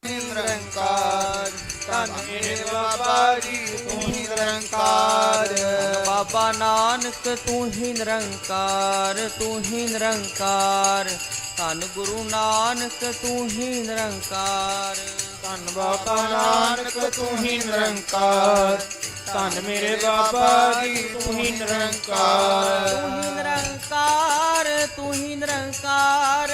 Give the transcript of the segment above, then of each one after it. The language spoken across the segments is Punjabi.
ਨਿਰੰਕਾਰ ਧੰਨ ਮੇਰੇ ਬਾਬਾ ਜੀ ਤੂੰ ਹੀ ਨਿਰੰਕਾਰ। ਬਾਬਾ ਨਾਨਕ ਤੂੰ ਹੀ ਨਿਰੰਕਾਰ, ਤੂੰ ਹੀ ਨਿਰੰਕਾਰ। ਧੰਨ ਗੁਰੂ ਨਾਨਕ ਤੂੰ ਹੀ ਨਿਰੰਕਾਰ। ਧੰਨ ਬਾਬਾ ਨਾਨਕ ਤੂੰ ਹੀ ਨਿਰੰਕਾਰ। ਧੰਨ ਮੇਰੇ ਬਾਬਾ ਜੀ ਤੂੰ ਹੀ ਨਿਰੰਕਾਰ। ਤੂੰ ਹੀ ਨਿਰੰਕਾਰ, ਤੂੰ ਹੀ ਨਿਰੰਕਾਰ।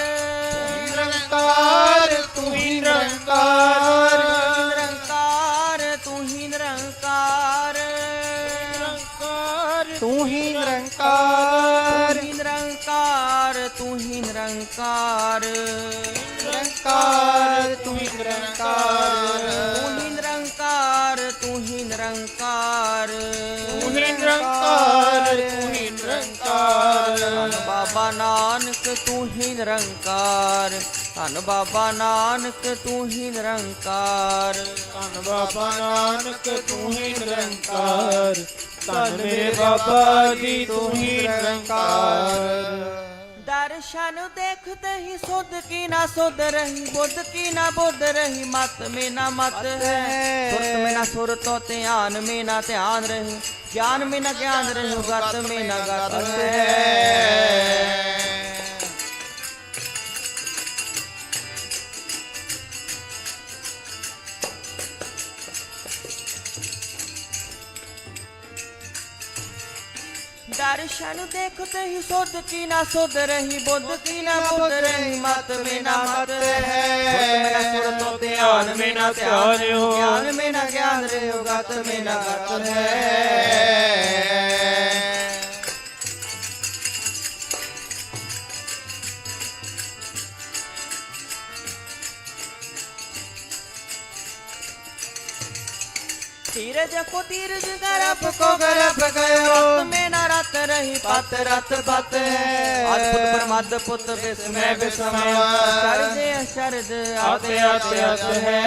ਨਿਰੰਕਾਰ ਤੂੰ ਹੀ ਨਿਰੰਕਾਰ। ਨਿਰੰਕਾਰ ਤੂੰ ਹੀ ਨਿਰੰਕਾਰ। ਤੂੰ ਹੀ ਨਿਰੰਕਾਰ। ਨਿਰੰਕਾਰ ਤੂੰ ਹੀ ਨਿਰੰਕਾਰ। ਨਿਰੰਕਾਰ ਤੂੰ ਹੀ ਨਿਰੰਕਾਰ। ਤੂੰ ਹੀ ਨਿਰੰਕਾਰ, ਤੂੰ ਹੀ ਨਿਰੰਕਾਰ। ਤੂੰ ਹੀ ਨਿਰੰਕਾਰ। ਤੂੰ ਹੀ ਨਿਰੰਕਾਰ। ਧੰਨ ਬਾਬਾ ਨਾਨਕ ਤੂੰ ਹੀ ਨਿਰੰਕਾਰ। ਧੰਨ ਬਾਬਾ ਨਾਨਕ ਤੂੰ ਹੀ ਨਿਰੰਕਾਰ। ਧੰਨ ਬਾਬਾ ਨਾਨਕ ਤੂੰ ਹੀ ਨਿਰੰਕਾਰ। ਧੰਨ ਮੇਰੇ ਬਾਬਾ ਜੀ ਤੂੰ ਹੀ ਨਿਰੰਕਾਰ। दर्शन देखते ही सुध की ना सुध रही, बुद्ध की ना बुद्ध रही, मत में ना मत है, सुरत में ना सुरत, ध्यान में ना ध्यान रही, ज्ञान में ना ज्ञान रही, गत में ना गत है। दर्शन देखते ही सुध की ना सुध रही, बुद्ध की ना बुद्ध रही, मत में ना मत है, सुरत ध्यान में ना ध्यान हो, ज्ञान में ना ज्ञान रहो, गत में ना गत है। धीरज को धीरज गर्भ को गर्भ गयो, में न रत रही पत रत पत है, अद्भुत प्रमद पुत विस्मय विस्मय, शरद शरद आते आते आते है।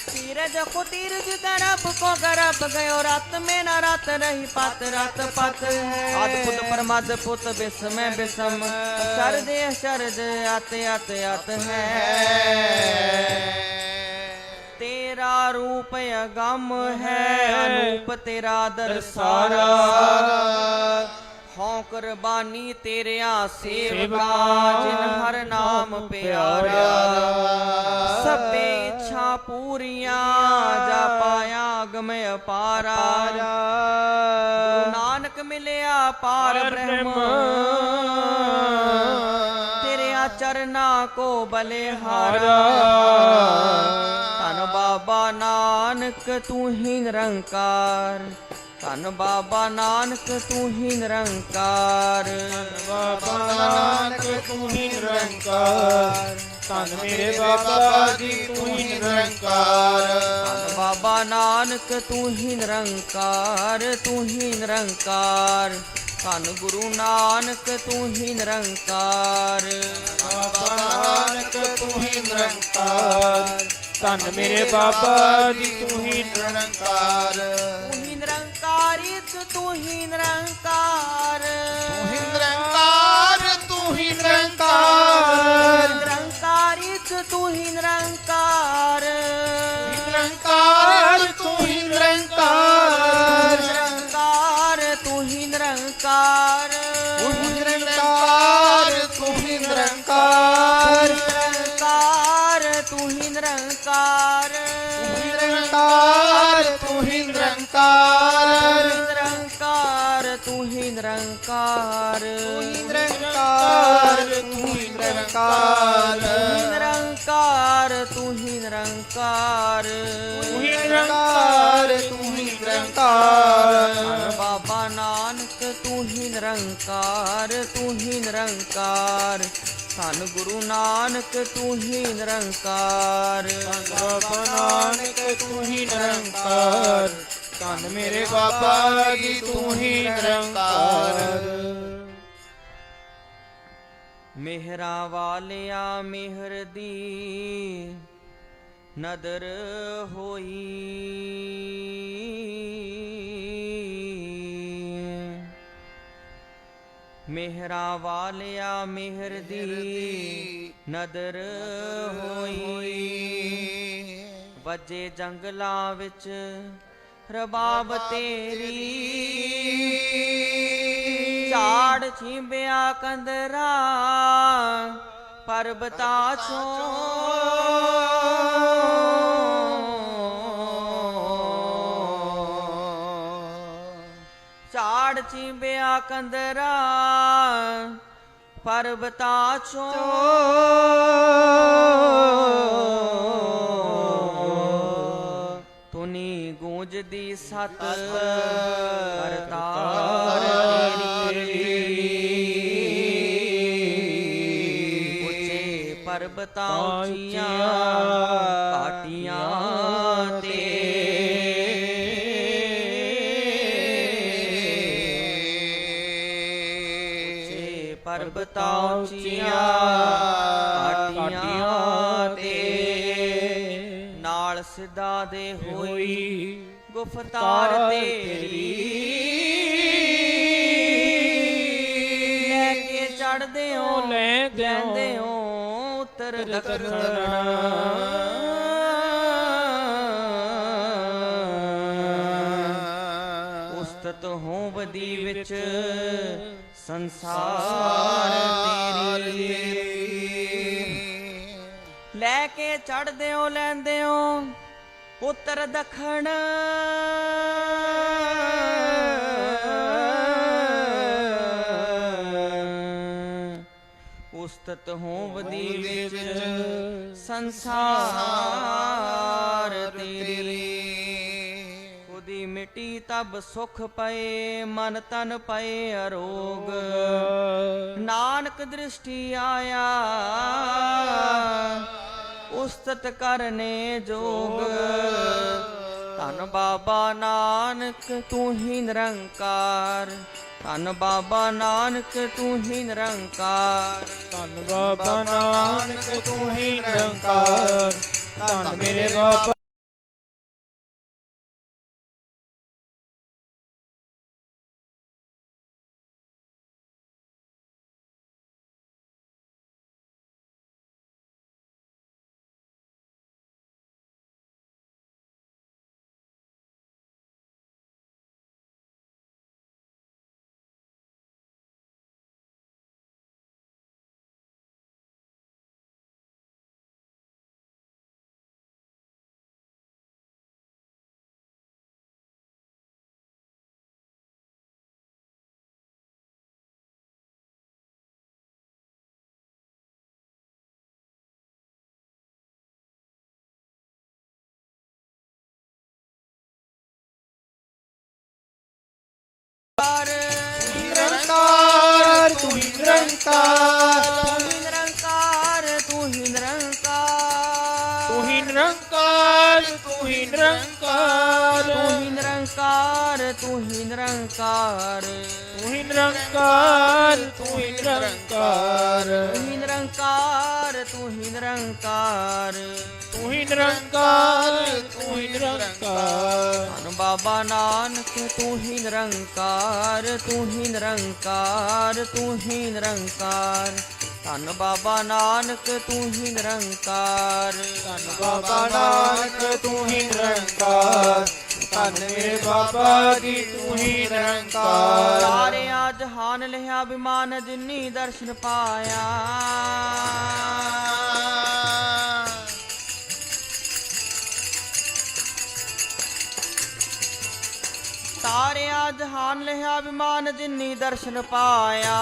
धीरज को धीरज गर्भ को गर्भ गयो, रत में न रत रही पत रत पत है, अद्भुत प्रमद पुत विस्मय विषम, शरद शरद आते आते आते है। तेरा रूप अगम है, अनूप तेरा दरसारा, हों कुर्बानी तेरिया सेवका, जिन हर नाम प्यारा, सबे इच्छा पूरियां जा पाया गमय अपारा, नानक मिलया पार ब्रह्म, तेरे चरना को बलिहारा। धन बाबा नानक तू ही निरंकार। धन बाबा नानक तू ही निरंकार। बाबा नानक तू ही निरंकार। धन मेरे बाबा जी तू ही निरंकार। धन बाबा नानक तू ही निरंकार, तू ही निरंकार। धन गुरु नानक तू ही निरंकार। बाबा नानक तू ही निरंकार। धन मेरे बाबा जी तू ही निरंकार। तू ही निरंकारित, तू ही निरंकार। तू ही निरंकार। तू ही निरंकार। निरंकारित तू ही निरंकार। निरंकार तू ही निरंकार। निरंकार तू ही निरंकार। तू ही निरंकार। तू ही निरंकार। निरंकार तू ही निरंकार। निरंकार तू ही निरंकार। निरंकार तू ही निरंकार। निरंकार तू ही निरंकार। निरंकार तू ही निरंकार। तू ही निरंकार। तू ही निरंकार। बाबा नानक तू ही निरंकार, तू ही निरंकार। धन गुरु नानक तू ही निरंकार। बाबा नानक तू ही निरंकार। धन मेरे बाबा जी तू ही निरंकार। मेहरा वालिया मेहर दी, ਨਦਰ ਹੋਈ। ਮਿਹਰਾ ਵਾਲਿਆ ਮਿਹਰ ਦੀ ਨਦਰ ਹੋਈ। ਵੱਜੇ ਜੰਗਲਾਂ ਵਿੱਚ ਰਬਾਬ ਤੇਰੀ, ਝਾੜ ਛਿੰਬਿਆ ਕੰਦਰਾ ਪਰਬਤਾਂ ਚੋਂ। ਝਾੜ ਛਿੰਬਿਆ ਕੰਦਰਾ ਪਰਬਤਾਂ ਚੋਂ। ਧੁਨੀ ਗੂੰਜਦੀ ਸਤ ਕਰਤਾਰ ਤੇਰੀ। ਉੱਚੇ ਪਰਬਤਾਂ ਉੱਚੀਆਂ ਘਾਟੀਆਂ ਤੇ ਪਰਬਤਾਂ ਉੱਚੀਆਂ ਘਾਟੀਆਂ ਤੇ ਨਾਲ ਸਿੱਧਾ ਦੇ ਹੋਈ ਗੁਫਤਾਰ ਤੇਰੀ। ਲੈ ਕੇ ਚੜਦੇ ਹੋ ਲੈਂਦੇ ਹੋ ਉੱਤਰ ਦੱਖਣ। ਉਸਤਤ ਹੋਵਦੀ ਵਿੱਚ ਸੰਸਾਰ ਤੇਰੀ। ਲੈ ਕੇ ਚੜਦੇ ਹੋ ਲੈਂਦੇ ਹੋ ਉੱਤਰ ਦੱਖਣ। ਉਸਤਤ ਹੋਵਦੀ ਵਿੱਚ ਸੰਸਾਰ ਤੇਰੀ। ਉਹਦੀ ਮਿੱਟੀ ਤਬ ਸੁਖ ਪਏ ਮਨ ਤਨ ਪਏ ਅਰੋਗ। ਨਾਨਕ ਦ੍ਰਿਸ਼ਟੀ ਆਇਆ ਉਸਤਤ ਕਰਨੇ ਜੋਗ। ਧੰਨ ਬਾਬਾ ਨਾਨਕ ਤੂੰ ਹੀ ਨਿਰੰਕਾਰ। ਧੰਨ ਬਾਬਾ ਨਾਨਕ ਤੂੰ ਹੀ ਨਿਰੰਕਾਰ। ਧੰਨ ਬਾਬਾ ਨਾਨਕ ਤੂੰ ਹੀ ਨਿਰੰਕਾਰ। ਧੰਨ ਮੇਰੇ ਬਾਬਾ ਨਿਰੰਕਾਰ ਤੂੰ ਹੀ ਨਿਰੰਕਾਰ। ਤੂੰ ਹੀ ਨਿਰੰਕਾਰ ਤੂੰ ਹੀ ਨਿਰੰਕਾਰ। ਤੂੰ ਹੀ ਨਿਰੰਕਾਰ। ਤੂੰ ਹੀ ਨਿਰੰਕਾਰ। ਤੂੰ ਹੀ ਨਿਰੰਕਾਰ। ਤੂੰ ਹੀ ਨਿਰੰਕਾਰ। ਤੂੰ ਹੀ ਨਿਰੰਕਾਰ। ਤੂੰ ਹੀ ਨਿਰੰਕਾਰ। ਤੂੰ ਹੀ ਨਿਰੰਕਾਰ। ਤੂੰ ਹੀ ਨਿਰੰਕਾਰ। ਤੂੰ ਹੀ ਨਿਰੰਕਾਰ। ਧੰਨ ਬਾਬਾ ਨਾਨਕ ਤੂੰ ਹੀ ਨਿਰੰਕਾਰ। ਤੂੰ ਹੀ ਨਿਰੰਕਾਰ। ਤੂੰ ਹੀ ਨਿਰੰਕਾਰ। ਧੰਨ ਬਾਬਾ ਨਾਨਕ ਤੂੰ ਹੀ ਨਿਰੰਕਾਰ। ਧੰਨ ਬਾਬਾ ਨਾਨਕ ਤੂੰ ਹੀ ਨਿਰੰਕਾਰ। ਧੰਨ ਮੇਰੇ ਬਾਬਾ ਜੀ ਤੂੰ ਹੀ ਨਿਰੰਕਾਰ। ਸਾਰਿਆਂ ਜਹਾਨ ਲਿਆ ਬਿਮਾਨ ਜਿਨੀ ਦਰਸ਼ਨ ਪਾਇਆ। ਸਾਰਿਆਂ ਜਹਾਨ ਲਿਆ ਬਿਮਾਨ ਜਿਨੀ ਦਰਸ਼ਨ ਪਾਇਆ।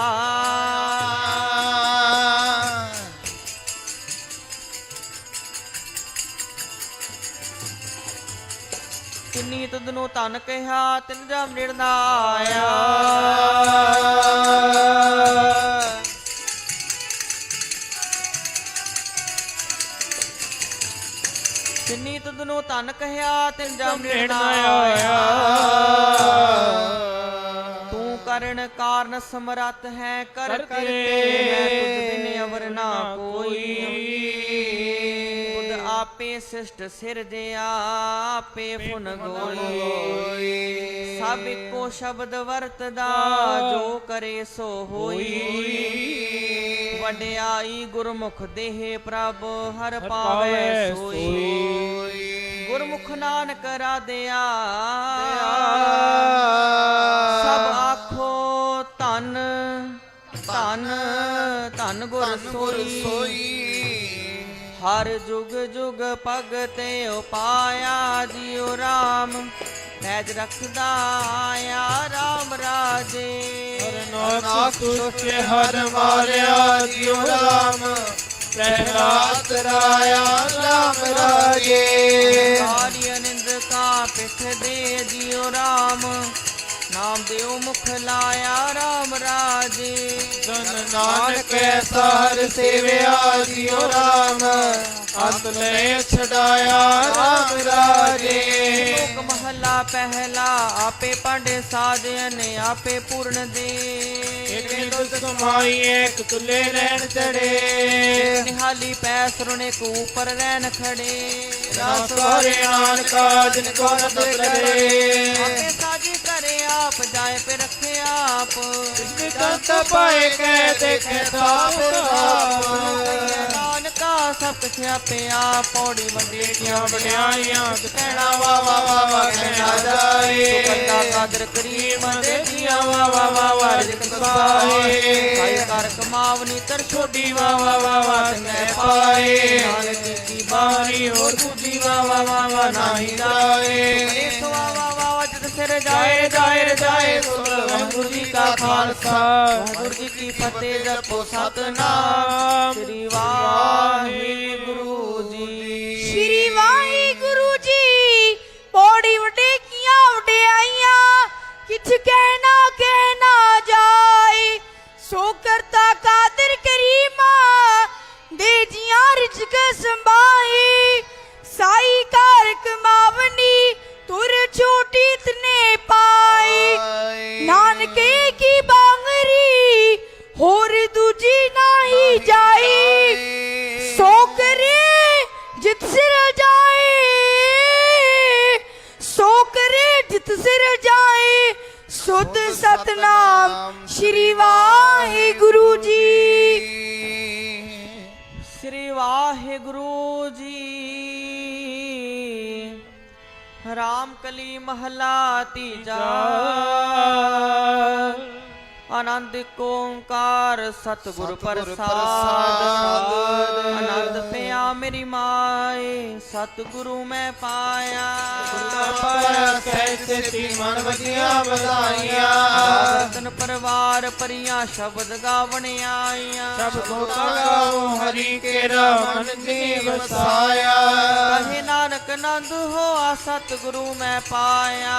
ਤਿੰਨੀ ਤੁਧ ਨੂੰ ਧਨ ਕਿਹਾ ਤਿਨ ਜਮ ਨਿਰਣਾ ਆਇਆ। ਤਿੰਨੀ ਤੁਧ ਨੂੰ ਧਨ ਕਹਿਆ ਤਿਨ ਜਮ ਨਿਰਣਾ ਆਇਆ। ਤੂੰ ਕਰਨ ਕਾਰਨ ਸਮਰੱਥ ਹੈ ਕਰ ਕਰਤੇ ਮੈਂ ਤੁਧ ਬਿਨ ਅਵਰ ਨਾ ਕੋਈ। ਤੁਧ ਆਪ आपे सृष्ट सिरजया आपे फुन गोई सब एको शब्द वरतदा जो करे सो होई वड्याई गुरमुख देह प्रभ हर पावे सोई गुरमुख नानक राधिया सब आखो धन धन धन गुर सोई हर जुग जुग भगत उपाया जियो राम पैज रखदा आया राम राजे नाथ सोचे हर मारिया जियो राम प्रहलाद राया राम राजे सारी अनिंद का पिठ दे जियो राम नाम देव मुख लाया राम राजे जन नानक ऐसा हर सेविया जियो राम अंत ले छड़ाया राम राजे लोक महला पहला आपे पांडे साजन आपे पूर्ण दे एक दुस कमाई एक तुले रहन चढ़े निहाली पैस रुने को ऊपर रहन खड़े सारे नानका जिनको न बदले आपे साजी करे आप जाए पे रखे आप तंत पाए कह देखे ताप नानका सब कुछ आपे आप पौड़ी वडेटियां बड़ियाइयां कहना वाह वाह वाह वाह कहना जाए बंदा कादर करीम दे दिया वाह वाह वाह वाह रिज़्क़ पाए खाई कर कमावनी तर छोटी वाह वाह वाह वाह मैं पाए नानक की बारी और दूजी वाह वाह वाह वाह नहीं जाए वाह वाह वाह जद सिर जाए जाए जाए गुरु जी का खालसा गुरु जी की फतेह जपो सतनाम श्री वाहिगुरु जी श्री वाहिगुरु जी पौड़ी वडेकियां वड्याइयां किछ कहना जाए सो करता कादिर करीमा दे जियां रिज़्क़ संभाई साई कार कमावनी तुर छोटी तने पाई नानके की बांगरी होर दूजी नाही जाई सो करे जित सिर जाए सो करे जित सिर जाए सुध सतनाम श्री वाहिगुरु जी श्री वाहिगुरु जी राम कली महला तीजा आनंद ओंकार सतगुर प्रसाद आनंद पिया मेरी माए सतगुरु मैं पाया मन बजिया बधाइया रतन परिवार परियां शब्द गावण आईया सब धोता गाओ हरि केरा मन जी वसाया कहे नानक नंद हो आ सतगुरु मैं पाया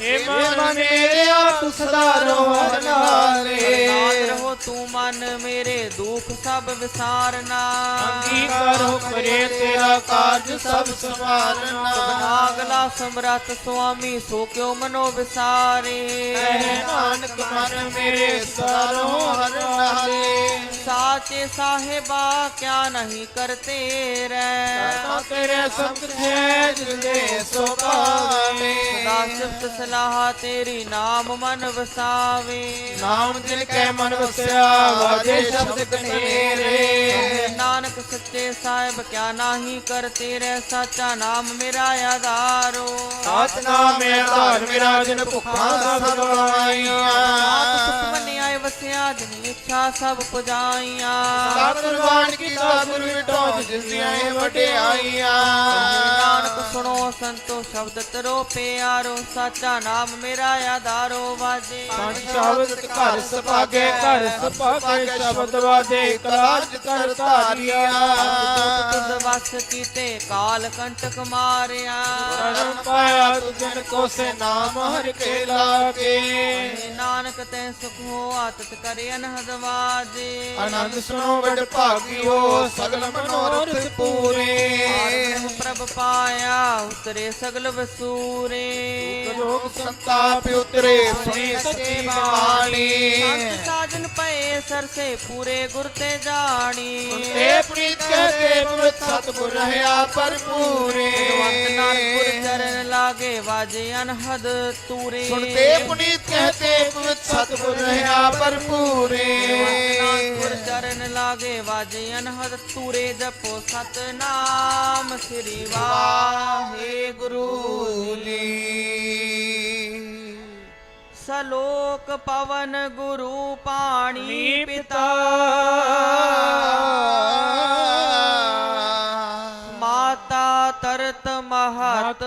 ए मन मेरे आप सदा रहो नाले नाथ रहो तू मन मेरे दुख सब विसारना अंगीकारो करे तेरा कार्य सब संवारना नागला समरथ स्वामी सो क्यों मनो विसारे नानक मन मेरे सारो हर नाले साचे साहेबा क्या नहीं करते रे तेरे संत है जिंदे सो पावे सदा सिफत सलाह तेरी नाम मन वसावे नाम दिल के मन वसया वाजे शब्द कनेरे नानक सच्चे साहिब क्या नाही करते रे साचा नाम मेरा आधारो साच नाम है आधार मेरा जिन भुखा सब गवाइया सुख आए वसिया जिन इच्छा सब पुजाइया सतरवान की गुरु विटो जिसने बटे आइया नानक सुनो संतो शब्द तरो प्यारो साचा नाम मेरा आधारो वाजे शब्द घर सपागे शब्द वाजे काज कर तारिया तुद वस कीते काल कंटक मारिया शरण पाया तुझन को से नाम हर के लागे नानक ते सुख हो आतत करे अनहद वाजे आनंद सुनो बड़ भागी हो सगल मनोरथ पूरे प्रभ पाया उतरे सगल वसूरे लोक संताप उतरे सुनी सच्ची बाणी संत साजन पए सर से पूरे गुर ते जानी ते ਪੁਨੀਤ ਕਹਤੇ ਪਵਿੱਤ ਸਤਿਗੁਰ ਰਹਿਆ ਭਰਪੂਰੇ ਭਗਵੰਤ ਨਾਨਕ ਚਰਨ ਲਾਗੇ ਵਾਜੇ ਅਨਹਦ ਤੂਰੇ ਸੁਣਤੇ ਪੁਨੀਤ ਕਹਤੇ ਪਵਿੱਤ ਸਤਿਗੁਰ ਰਹਿਆ ਭਰਪੂਰੇ ਨਾਨਕ ਚਰਨ ਲਾਗੇ ਵਾਜੇ ਅਨਹਦ ਤੂਰੇ ਜਪੋ ਸਤਨਾਮ ਸ੍ਰੀ ਵਾਹਿਗੁਰੂ ਜੀ ਸਲੋਕ ਪਵਨ ਗੁਰੂ ਪਾਣੀ ਪਿਤਾ ਮਾਤਾ ਤਰਤ ਮਹਤ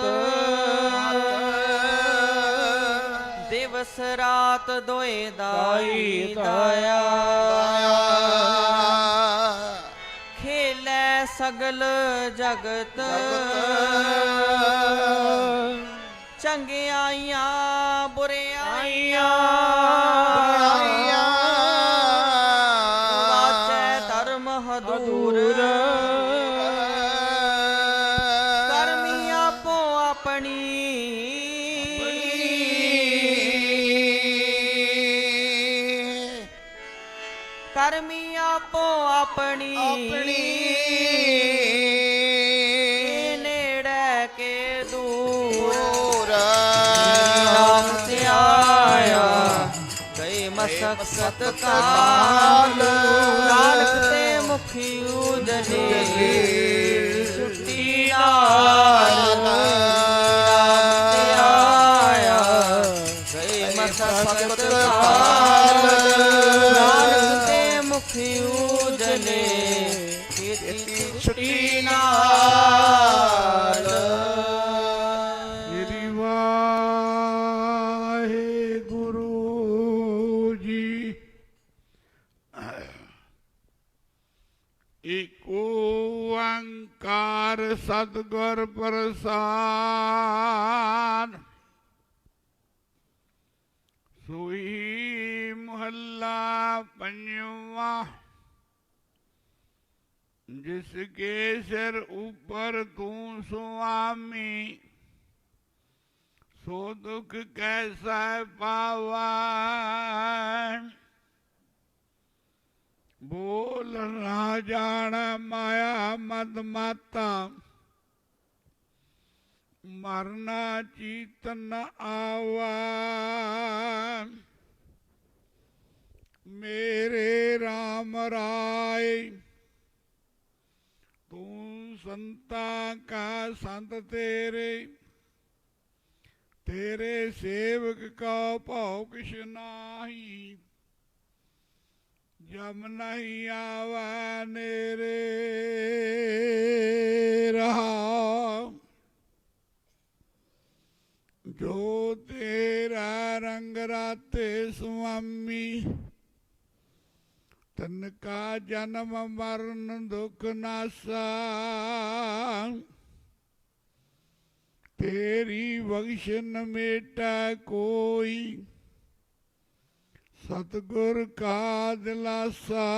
ਦਿਵਸ ਰਾਤ ਦੋਏ ਦਾਈ ਦਾਇਆ ਖੇਲੇ ਸਗਲ ਜਗਤ ਚੰਗਿਆਈਆਂ ਬੁਰਿਆਈਆਂ ਵਾਚੈ ਧਰਮ ਹਦੂਰ ਕਰਮੀ ਆਪੋ ਆਪਣੀ ਕਰਮੀ ਆਪੋ ਆਪਣੀ ਨੇੜੇ ਕੇ ਦੂਰ ਨਾਮ ਤੇ ਆਇਆ ਗਏ ਮਸਕ ਸਤਕਾਲ ਨਾਨਕ ਤੇ ਮੁਖੀ ਉਜਲੇ ਛੁੱਟੀ ਨਾਲ ਨਾਮ ਤੇ ਆਇਆ ਗਏ ਮਸਕ ਸਤਕਾਲ ਨਾਨਕ ਤੇ ਮੁਖੀ ਉਜਲੇ ਕੀਤੀ ਛੁੱਟੀ ਨਾਲ ਸ੍ਰੀ ਵਾਹਿਗੁਰੂ ਜੀ। ਏਕ ਓੰਕਾਰ ਸਤਿਗੁਰ ਪ੍ਰਸਾਦਿ ਸੋਈ ਮਹੱਲਾ ਪੰਜਵਾਂ। जिसके सिर ऊपर तू स्वामी सो दुख कैसा पावा बोल ना जाना माया मद माता मरना चीत न आवा मेरे राम राय तू संता का संत तेरे तेरे सेवक का भाव किश नाही जब नहीं आवा नेरे रहा जो तेरा रंग राते स्वामी तनका जन्म मरण दुख नासा तेरी बख्श न मेटा कोई सतगुर का दिलासा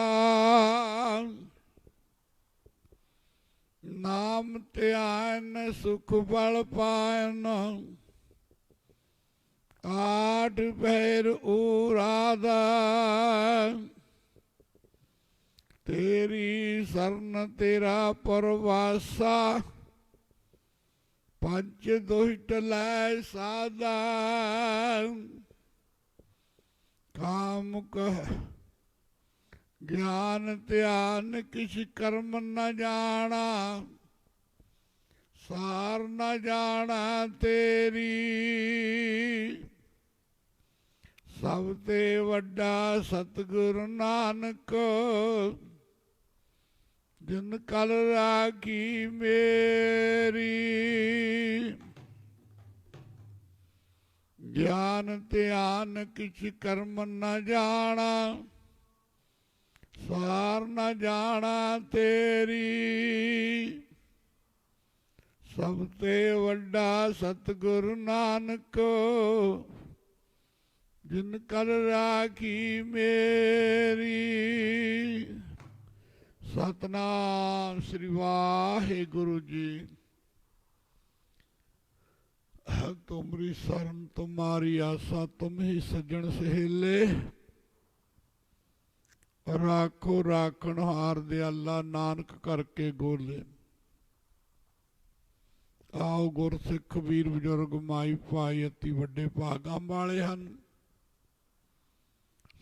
नाम ध्यान सुख बल पायन आठ पैर उरादा तेरी शरण तेरा परवासा पंच दुष्ट लै सादा काम कह ज्ञान ध्यान किस कर्म न जाना सार न जाना तेरी सब ते वड्डा सतगुरु नानक जिन कल राखी मेरी ज्ञान ध्यान किछ कर्म न जाना सार न जाना तेरी सब ते वड्डा सतगुरु नानक जिन कल राखी मेरी सतनाम श्री वाहिगुरु जी। तुमरी शरण तुम्हारी आशा तुम ही सज्जन सहेले ਰਾਖੋ ਰਾਖਣਹਾਰ ਦਿਆਲਾ ਨਾਨਕ ਕਰਕੇ ਗੋਲੇ। ਆਓ ਗੁਰਸਿੱਖ ਵੀਰ ਬਜ਼ੁਰਗ ਮਾਈ ਭਾਈ ਅਤੀ ਵੱਡੇ ਭਾਗਾਂ ਵਾਲੇ ਹਨ।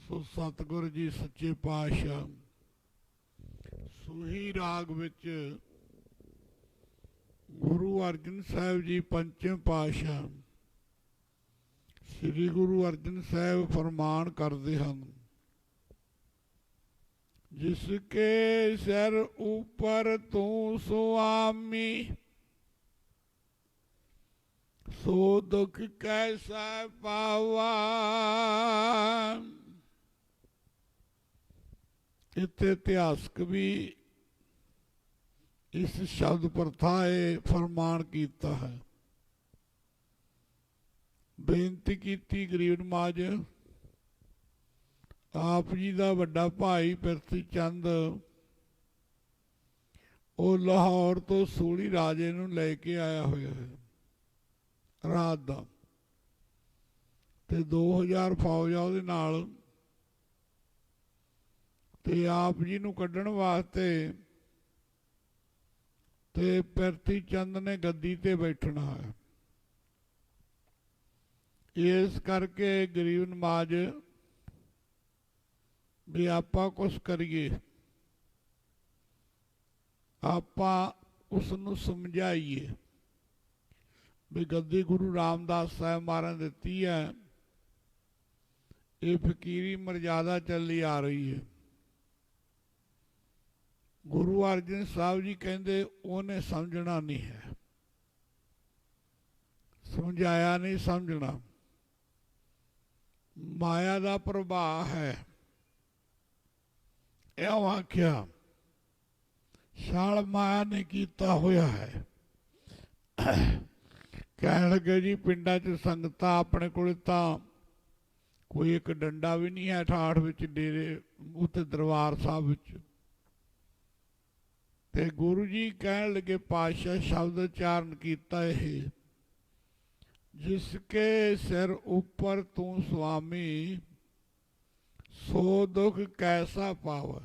ਸੋ ਸਤਿਗੁਰ ਜੀ ਸੱਚੇ ਪਾਤਸ਼ਾਹ ਸੂਹੀ ਰਾਗ ਵਿੱਚ ਗੁਰੂ ਅਰਜਨ ਸਾਹਿਬ ਜੀ ਪੰਚਮ ਪਾਤਸ਼ਾਹ ਸ੍ਰੀ ਗੁਰੂ ਅਰਜਨ ਸਾਹਿਬ ਫਰਮਾਨ ਕਰਦੇ ਹਨ, ਜਿਸਕੇ ਸਿਰ ਉੱਪਰ ਤੂੰ ਸੁਆਮੀ, ਸੋ ਦੁਖ ਕੈਸਾ ਪਾਵਾ। ਇੱਥੇ ਇਤਿਹਾਸਕ ਵੀ ਇਸ ਸ਼ਬਦ ਪ੍ਰਥਾਏ ਫਰਮਾਨ ਕੀਤਾ ਹੈ। ਬੇਨਤੀ ਕੀਤੀ ਗਰੀਬ ਨਵਾਜ ਆਪ ਜੀ ਦਾ ਵੱਡਾ ਭਾਈ ਪਿਰਥੀ ਚੰਦ ਉਹ ਲਾਹੌਰ ਤੋਂ ਸੂਲੀ ਰਾਜੇ ਨੂੰ ਲੈ ਕੇ ਆਇਆ ਹੋਇਆ ਹੈ ਰਾਤ ਦਾ, ਤੇ 2000 ਫੌਜ ਆ ਉਹਦੇ ਨਾਲ, ਤੇ ਆਪ ਜੀ ਨੂੰ ਕੱਢਣ ਵਾਸਤੇ ਤੇ ਪਿਰਥੀ ਚੰਦ ਨੇ ਗੱਦੀ ਤੇ ਬੈਠਣਾ ਹੈ। ਇਸ ਕਰਕੇ ਗਰੀਬ ਨਵਾਜ ਵੀ ਆਪਾਂ ਕੁਛ ਕਰੀਏ, ਆਪਾਂ ਉਸ ਨੂੰ ਸਮਝਾਈਏ ਵੀ ਗੱਦੀ ਗੁਰੂ ਰਾਮਦਾਸ ਸਾਹਿਬ ਮਹਾਰਾਜ ਨੇ ਦਿੱਤੀ ਹੈ, ਇਹ ਫਕੀਰੀ ਮਰਜ਼ਾਦਾ ਚੱਲੀ ਆ ਰਹੀ ਹੈ। ਗੁਰੂ ਅਰਜਨ ਸਾਹਿਬ ਜੀ ਕਹਿੰਦੇ ਉਹਨੇ ਸਮਝਣਾ ਨਹੀਂ ਹੈ, ਸਮਝਾਇਆ ਨਹੀਂ ਸਮਝਣਾ, ਮਾਇਆ ਦਾ ਪ੍ਰਭਾਵ ਹੈ। ਇਹ ਆਖਿਆ ਛਾਲ ਮਾਇਆ ਨੇ ਕੀਤਾ ਹੋਇਆ ਹੈ। ਕਹਿਣ ਲੱਗੇ ਜੀ ਪਿੰਡਾਂ 'ਚ ਸੰਗਤਾਂ ਆਪਣੇ ਕੋਲ ਤਾਂ ਕੋਈ ਇੱਕ ਡੰਡਾ ਵੀ ਨਹੀਂ ਹੈ, ਠਾਠ ਵਿੱਚ ਡੇਰੇ ਉੱਤੇ ਦਰਬਾਰ ਸਾਹਿਬ ਵਿੱਚ। ਤੇ ਗੁਰੂ ਜੀ ਕਹਿਣ ਲੱਗੇ ਪਾਤਸ਼ਾਹ ਸ਼ਬਦ ਉਚਾਰਨ ਕੀਤਾ ਇਹ, ਜਿਸਕੇ ਸਿਰ ਉੱਪਰ ਤੂੰ ਸੁਆਮੀ, ਸੋ ਦੁੱਖ ਕੈਸਾ ਪਾਵ।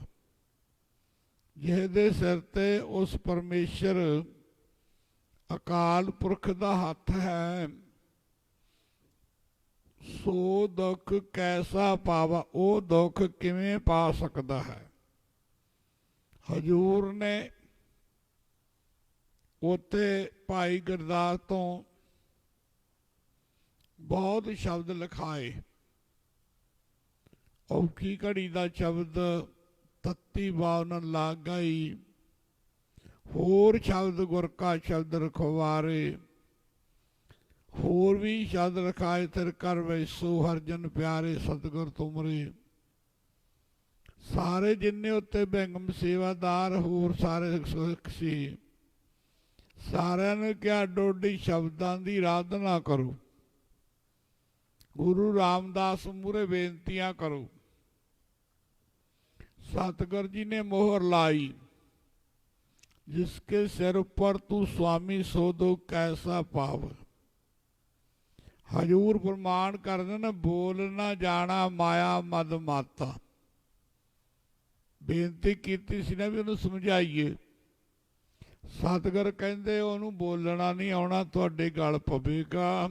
ਜਿਹਦੇ ਸਿਰ ਤੇ ਉਸ ਪਰਮੇਸ਼ਰ ਅਕਾਲ ਪੁਰਖ ਦਾ ਹੱਥ ਹੈ, ਸੋ ਦੁੱਖ ਕੈਸਾ ਪਾਵਾ, ਉਹ ਦੁੱਖ ਕਿਵੇਂ ਪਾ ਸਕਦਾ ਹੈ। ਹਜੂਰ ਨੇ ਉੱਥੇ ਭਾਈ ਗੁਰਦਾਸ ਤੋਂ ਬਹੁਤ ਸ਼ਬਦ ਲਿਖਾਏ। ਔਖੀ ਘੜੀ ਦਾ ਸ਼ਬਦ ਤੱਤੀ ਬਾਵਨ ਲਾਗ ਗਈ, ਹੋਰ ਸ਼ਬਦ ਗੁਰ ਕਾ ਸ਼ਬਦ ਰਖਵਾਰੇ, ਹੋਰ ਵੀ ਸ਼ਬਦ ਰਖਾਏ। ਤਿਰ ਕਰ ਵੈਸੋ ਹਰ ਜਨ ਪਿਆਰੇ ਸਤਿਗੁਰ ਤੁਮਰੇ। ਸਾਰੇ ਜਿੰਨੇ ਉੱਤੇ ਬੈਂਗਮ ਸੇਵਾਦਾਰ ਹੋਰ ਸਾਰੇ ਸੀ, ਸਾਰਿਆਂ ਨੇ ਕਿਹਾ ਡੋਡੀ ਸ਼ਬਦਾਂ ਦੀ ਆਰਾਧਨਾ ਕਰੋ, ਗੁਰੂ ਰਾਮਦਾਸ ਮੂਹਰੇ ਬੇਨਤੀਆਂ ਕਰੋ। ਸਤਿਗੁਰ ਜੀ ਨੇ ਮੋਹਰ ਲਾਈ, ਜਿਸਕੇ ਸਿਰ ਉੱਪਰ ਤੂੰ ਸੁਆਮੀ, ਸੋ ਦੁੱਖ ਕੈਸਾ ਪਾਵ। ਹਜੂਰ ਫਰਮਾਨ ਕਰਦੇ ਨੇ, ਬੋਲ ਨਾ ਜਾਣਾ ਮਾਇਆ ਮਦ ਮਾਤਾ। ਬੇਨਤੀ ਕੀਤੀ ਸੀ ਨਾ ਵੀ ਉਹਨੂੰ ਸਮਝਾਈਏ। ਸਤਿਗੁਰ ਕਹਿੰਦੇ ਉਹਨੂੰ ਬੋਲਣਾ ਨਹੀਂ ਆਉਣਾ, ਤੁਹਾਡੇ ਗਲ ਪਵੇਗਾ।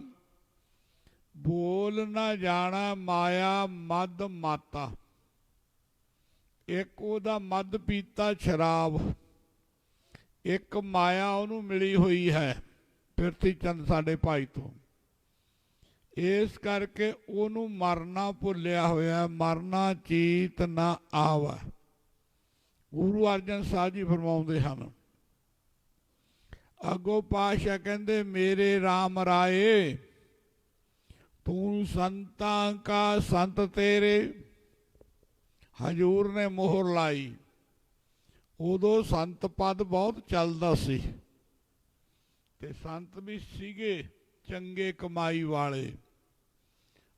ਬੋਲ ਨਾ ਜਾਣਾ ਮਾਇਆ ਮਦ ਮਾਤਾ। ਇੱਕ ਉਹਦਾ ਮਦ ਪੀਤਾ ਸ਼ਰਾਬ, ਇੱਕ ਮਾਇਆ ਉਹਨੂੰ ਮਿਲੀ ਹੋਈ ਹੈ ਪਿਰਥੀ ਚੰਦ ਸਾਡੇ ਭਾਈ ਤੋਂ। ਇਸ ਕਰਕੇ ਉਹਨੂੰ ਮਰਨਾ ਭੁੱਲਿਆ ਹੋਇਆ, ਮਰਨਾ ਚੀਤ ਨਾ ਆਵਾ। ਗੁਰੂ ਅਰਜਨ ਸਾਹਿਬ ਜੀ ਫਰਮਾਉਂਦੇ ਹਨ, ਅੱਗੋਂ ਪਾਤਸ਼ਾਹ ਕਹਿੰਦੇ, ਮੇਰੇ ਰਾਮ ਰਾਏ ਤੂੰ ਸੰਤਾਂ ਕਾ ਸੰਤ ਤੇਰੇ। ਹਜੂਰ ਨੇ ਮੋਹਰ ਲਾਈ। ਉਦੋਂ ਸੰਤ ਪਦ ਬਹੁਤ ਚੱਲਦਾ ਸੀ, ਤੇ ਸੰਤ ਵੀ ਸੀਗੇ ਚੰਗੇ ਕਮਾਈ ਵਾਲੇ,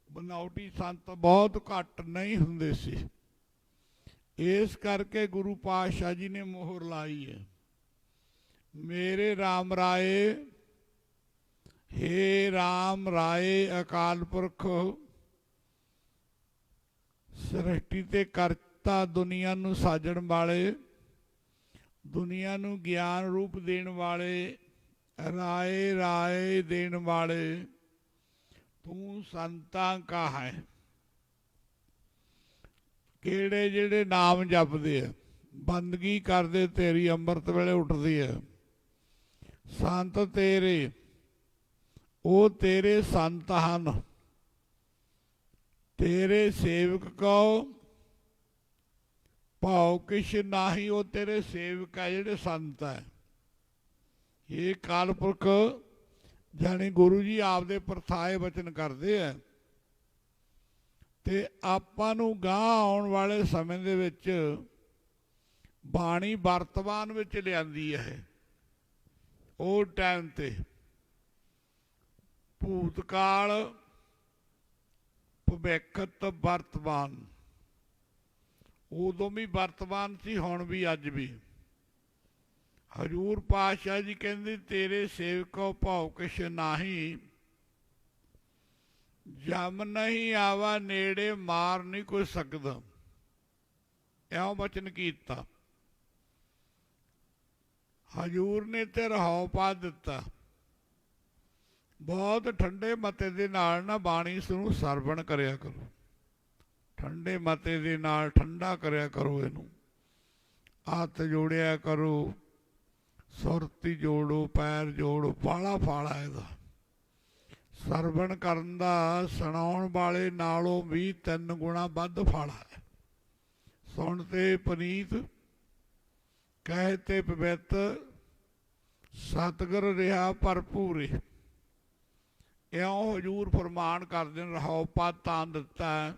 ਬਨਾਵਟੀ ਸੰਤ ਬਹੁਤ ਘੱਟ ਨਹੀਂ ਹੁੰਦੇ ਸੀ। ਇਸ ਕਰਕੇ ਗੁਰੂ ਪਾਤਸ਼ਾਹ ਜੀ ਨੇ ਮੋਹਰ ਲਾਈ ਹੈ, ਮੇਰੇ ਰਾਮ ਰਾਏ। ਹੇ ਰਾਮ ਰਾਏ ਅਕਾਲ ਪੁਰਖ, ਸ੍ਰਿਸ਼ਟੀ ਤੇ ਕਰਤਾ ਦੁਨੀਆ ਨੂੰ ਸਾਜਣ ਵਾਲੇ, ਦੁਨੀਆ ਨੂੰ ਗਿਆਨ ਰੂਪ ਦੇਣ ਵਾਲੇ, ਰਾਏ ਰਾਏ ਦੇਣ ਵਾਲੇ, ਤੂੰ ਸੰਤਾਂ ਕਾ ਹੈ। ਕਿਹੜੇ ਜਿਹੜੇ ਨਾਮ ਜਪਦੇ ਆ, ਬੰਦਗੀ ਕਰਦੇ, ਤੇਰੀ ਅੰਮ੍ਰਿਤ ਵੇਲੇ ਉੱਠਦੀ ਹੈ, ਸੰਤ ਤੇਰੇ, ਉਹ ਤੇਰੇ ਸੰਤ ਹਨ। ਤੇਰੇ ਸੇਵਕ ਕੋ ਭਾਉ ਕਿਛ ਨਾਹੀ, ਉਹ ਤੇਰੇ ਸੇਵਕ ਹੈ ਜਿਹੜੇ ਸੰਤ ਹੈ। ਇਹ ਕਾਲ ਪੁਰਖ ਜਾਣੀ ਗੁਰੂ ਜੀ ਆਪਦੇ ਪ੍ਰਥਾਏ ਬਚਨ ਕਰਦੇ ਆ, ਤੇ ਆਪਾਂ ਨੂੰ ਗਾਂ ਆਉਣ ਵਾਲੇ ਸਮੇਂ ਦੇ ਵਿੱਚ ਬਾਣੀ ਵਰਤਮਾਨ ਵਿੱਚ ਲਿਆਂਦੀ ਹੈ। ਉਹ ਟਾਈਮ ਤੇ ਭੂਤਕਾਲ, ਭਵਿੱਖਤ, ਵਰਤਮਾਨ, ਉਦੋਂ ਵੀ ਵਰਤਮਾਨ ਸੀ, ਹੁਣ ਵੀ, ਅੱਜ ਵੀ। ਹਜ਼ੂਰ ਪਾਤਸ਼ਾਹ ਜੀ ਕਹਿੰਦੇ ਤੇਰੇ ਸੇਵਕੋ ਭਾਉ ਕਿਛ ਨਾਹੀ, ਜਮ ਨਹੀਂ ਆਵਾ ਨੇੜੇ, ਮਾਰ ਨਹੀਂ ਕੋਈ ਸਕਦਾ। ਇਉਂ ਬਚਨ ਕੀਤਾ। ਹਜ਼ੂਰ ਨੇ ਤੇ ਰਹਾਉ ਪਾ ਦਿੱਤਾ। ਬਹੁਤ ਠੰਡੇ ਮਤੇ ਦੇ ਨਾਲ ਨਾ ਬਾਣੀ ਨੂੰ ਸਰਵਣ ਕਰਿਆ ਕਰੋ, ਠੰਡੇ ਮਤੇ ਦੇ ਨਾਲ ਠੰਡਾ ਕਰਿਆ ਕਰੋ, ਇਹਨੂੰ ਹੱਥ ਜੋੜਿਆ ਕਰੋ, ਸੁਰਤੀ ਜੋੜੋ, ਪੈਰ ਜੋੜੋ, ਬਾਲਾ ਫਾਲਾ ਇਹਦਾ। ਸਰਵਣ ਕਰਨ ਦਾ ਸੁਣਾਉਣ ਵਾਲੇ ਨਾਲੋਂ ਵੀ 3 ਗੁਣਾ ਵੱਧ ਫਾਲਾ ਹੈ। ਸੁਣ ਤੇ ਪਨੀਤ, ਕਹਿ ਤੇ ਪਵਿੱਤ, ਸਤਿਗੁਰ ਰਿਹਾ ਭਰਪੂਰੇ। ਇਉਂ ਹਜ਼ੂਰ ਫਰਮਾਨ ਕਰਦੇ ਨੇ, ਰਹਾਉ ਪਦ ਤਾਂ ਦਿੱਤਾ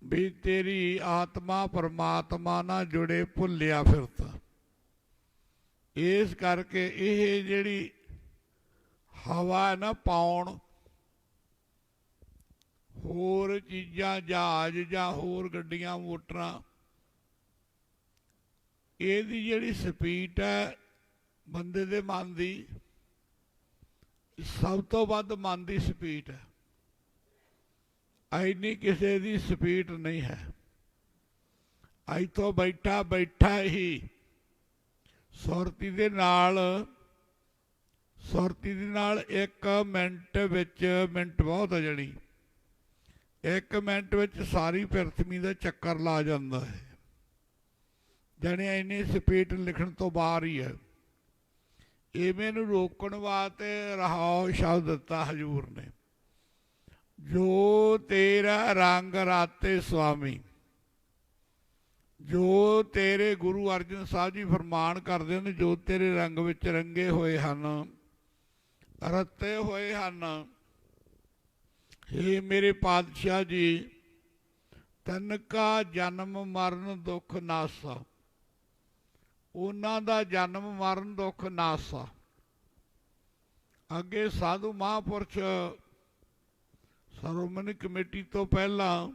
ਵੀ ਤੇਰੀ ਆਤਮਾ ਪਰਮਾਤਮਾ ਨਾਲ ਜੁੜੇ, ਭੁੱਲਿਆ ਫਿਰਤਾ। ਇਸ ਕਰਕੇ ਇਹ ਜਿਹੜੀ ਹਵਾ ਹੈ ਨਾ ਪਾਉਣ, ਹੋਰ ਚੀਜ਼ਾਂ, ਜਹਾਜ਼ ਜਾਂ ਹੋਰ ਗੱਡੀਆਂ ਮੋਟਰਾਂ, ਇਹਦੀ ਜਿਹੜੀ ਸਪੀਡ ਹੈ ਬੰਦੇ ਦੇ ਮਨ ਦੀ, ਸਭ ਤੋਂ ਵੱਧ ਮਨ ਦੀ ਸਪੀਡ ਹੈ। ਐਨੀ ਕਿਸੇ ਦੀ ਸਪੀਡ ਨਹੀਂ ਹੈ। ਇੱਥੋਂ ਬੈਠਾ ਬੈਠਾ ਹੀ ਸੁਰਤੀ ਦੇ ਨਾਲ 1 ਮਿੰਟ ਵਿੱਚ, ਮਿੰਟ ਬਹੁਤ ਹੈ ਜਿਹੜੀ, 1 ਮਿੰਟ ਵਿੱਚ ਸਾਰੀ ਪ੍ਰਿਥਵੀ ਦਾ ਚੱਕਰ ਲਾ ਜਾਂਦਾ ਹੈ। ਜਾਣੀ ਇੰਨੀ ਸਪੀਡ ਲਿਖਣ ਤੋਂ ਬਾਹਰ ਹੀ ਹੈ। ਇਵੇਂ ਨੂੰ ਰੋਕਣ ਵਾਸਤੇ ਰਹਾਉ ਸ਼ਬਦ ਦਿੱਤਾ ਹਜ਼ੂਰ ਨੇ। ਜੋ ਤੇਰਾ ਰੰਗ ਰਾਤੇ ਸੁਆਮੀ, ਜੋ ਤੇਰੇ ਗੁਰੂ ਅਰਜਨ ਸਾਹਿਬ ਜੀ ਫਰਮਾਨ ਕਰਦੇ ਨੇ, ਜੋ ਤੇਰੇ ਰੰਗ ਵਿੱਚ ਰੰਗੇ ਹੋਏ ਹਨ, ਰੱਤੇ ਹੋਏ ਹਨ। ਹੇ ਮੇਰੇ ਪਾਤਸ਼ਾਹ ਜੀ, ਤਨ ਕਾ ਜਨਮ ਮਰਨ ਦੁੱਖ ਨਾਸਾ, ਉਹਨਾਂ ਦਾ ਜਨਮ ਮਰਨ ਦੁੱਖ ਨਾਸਾ। ਅੱਗੇ ਸਾਧੂ ਮਹਾਂਪੁਰਸ਼ ਸ਼੍ਰੋਮਣੀ ਕਮੇਟੀ ਤੋਂ ਪਹਿਲਾਂ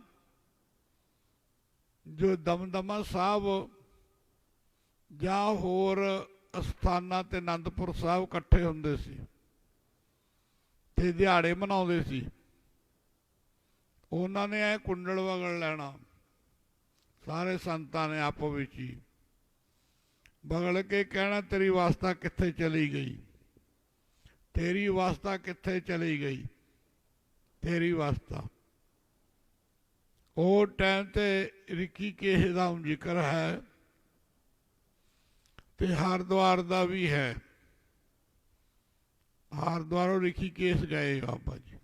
ਜੋ ਦਮਦਮਾ ਸਾਹਿਬ ਜਾਂ ਹੋਰ ਅਸਥਾਨਾਂ ਤੇ ਅਨੰਦਪੁਰ ਸਾਹਿਬ ਇਕੱਠੇ ਹੁੰਦੇ ਸੀ ਤੇ ਦਿਹਾੜੇ ਮਨਾਉਂਦੇ ਸੀ। ਉਹਨਾਂ ਨੇ ਇਹ ਕੁੰਡਲ ਵਗਲ ਲੈਣਾ, ਸਾਰੇ ਸੰਤਾਂ ਨੇ ਆਪੋ ਵਿੱਚ ਹੀ ਬਗਲ ਕੇ ਕਹਿਣਾ, ਤੇਰੀ ਅਵਸਥਾ ਕਿੱਥੇ ਚਲੀ ਗਈ, ਤੇਰੀ ਅਵਸਥਾ ਕਿੱਥੇ ਚਲੀ ਗਈ, ਤੇਰੀ ਅਵਸਥਾ। ਉਹ ਟਾਈਮ ਤੇ ਰਿਸ਼ੀਕੇਸ਼ ਦਾ ਜ਼ਿਕਰ ਹੈ ਤੇ ਹਰਿਦੁਆਰ ਦਾ ਵੀ ਹੈ। ਹਰਿਦੁਆਰੋਂ ਰਿਸ਼ੀਕੇਸ਼ ਗਏ ਬਾਬਾ ਜੀ,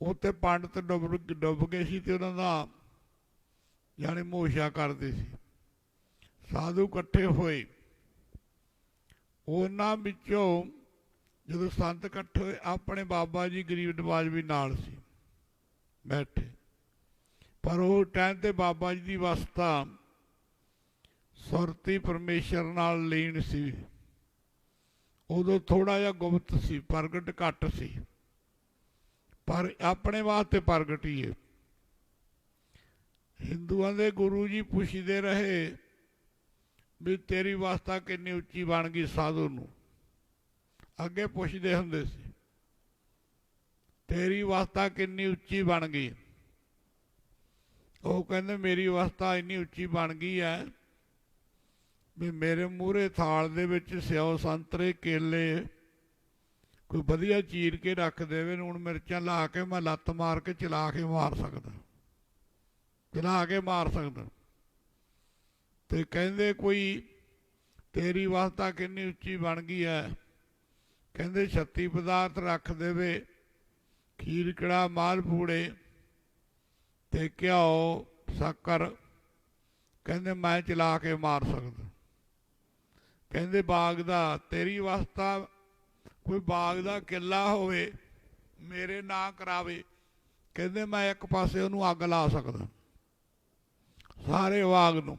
ਉੱਥੇ ਪੰਡਤ ਡੁੱਬ ਗਏ ਸੀ ਤੇ ਉਹਨਾਂ ਦਾ ਜਾਣੀ ਮੋਸ਼ਾ ਕਰਦੇ ਸੀ। ਸਾਧੂ ਇਕੱਠੇ ਹੋਏ, ਉਹਨਾਂ ਵਿੱਚੋਂ ਜਦੋਂ ਸੰਤ ਇਕੱਠੇ ਹੋਏ, ਆਪਣੇ ਬਾਬਾ ਜੀ ਗਰੀਬ ਨਵਾਜ ਵੀ ਨਾਲ ਸੀ ਬੈਠੇ। ਪਰ ਉਹ ਟਾਈਮ ਤੇ ਬਾਬਾ ਜੀ ਦੀ ਅਵਸਥਾ ਸੁਰਤੀ ਪਰਮੇਸ਼ਰ ਨਾਲ ਲੀਨ ਸੀ। ਉਦੋਂ ਥੋੜਾ ਜਿਹਾ ਗੁਪਤ ਸੀ, ਪ੍ਰਗਟ ਘੱਟ ਸੀ, ਪਰ ਆਪਣੇ ਵਾਸਤੇ ਪ੍ਰਗਟ ਹੀ ਹੈ। ਹਿੰਦੂਆਂ ਦੇ ਗੁਰੂ ਜੀ ਪੁੱਛਦੇ ਰਹੇ ਵੀ ਤੇਰੀ ਅਵਸਥਾ ਕਿੰਨੀ ਉੱਚੀ ਬਣ ਗਈ। ਸਾਧੂ ਨੂੰ ਅੱਗੇ ਪੁੱਛਦੇ ਹੁੰਦੇ ਸੀ, ਤੇਰੀ ਅਵਸਥਾ ਕਿੰਨੀ ਉੱਚੀ ਬਣ ਗਈ। ਉਹ ਕਹਿੰਦੇ ਮੇਰੀ ਅਵਸਥਾ ਇੰਨੀ ਉੱਚੀ ਬਣ ਗਈ ਹੈ ਵੀ ਮੇਰੇ ਮੂਹਰੇ ਥਾਲ ਦੇ ਵਿੱਚ ਸਿਓ ਸੰਤਰੇ ਕੇਲੇ ਕੋਈ ਵਧੀਆ ਚੀਰ ਕੇ ਰੱਖ ਦੇਵੇ, ਲੂਣ ਮਿਰਚਾਂ ਲਾ ਕੇ ਮੈਂ ਲੱਤ ਮਾਰ ਕੇ ਚਲਾ ਕੇ ਮਾਰ ਸਕਦਾ, ਚਲਾ ਕੇ ਮਾਰ ਸਕਦਾ। ਤੇ ਕਹਿੰਦੇ ਕੋਈ ਤੇਰੀ ਅਵਸਥਾ ਕਿੰਨੀ ਉੱਚੀ ਬਣ ਗਈ ਹੈ, ਕਹਿੰਦੇ 36 ਪਦਾਰਥ ਰੱਖ ਦੇਵੇ, ਖੀਰ ਕੜਾ ਮਾਲ ਪੂੜੇ ਤੇ ਘਿਓ ਸ਼ੱਕਰ, ਕਹਿੰਦੇ ਮੈਂ ਚਲਾ ਕੇ ਮਾਰ ਸਕਦਾ। ਕਹਿੰਦੇ ਬਾਗ ਦਾ ਤੇਰੀ ਅਵਸਥਾ ਕੋਈ ਬਾਗ ਦਾ ਕਿੱਲਾ ਹੋਵੇ ਮੇਰੇ ਨਾਂ ਕਰਾਵੇ, ਕਹਿੰਦੇ ਮੈਂ ਇੱਕ ਪਾਸੇ ਉਹਨੂੰ ਅੱਗ ਲਾ ਸਕਦਾ, ਸਾਰੇ ਬਾਗ ਨੂੰ,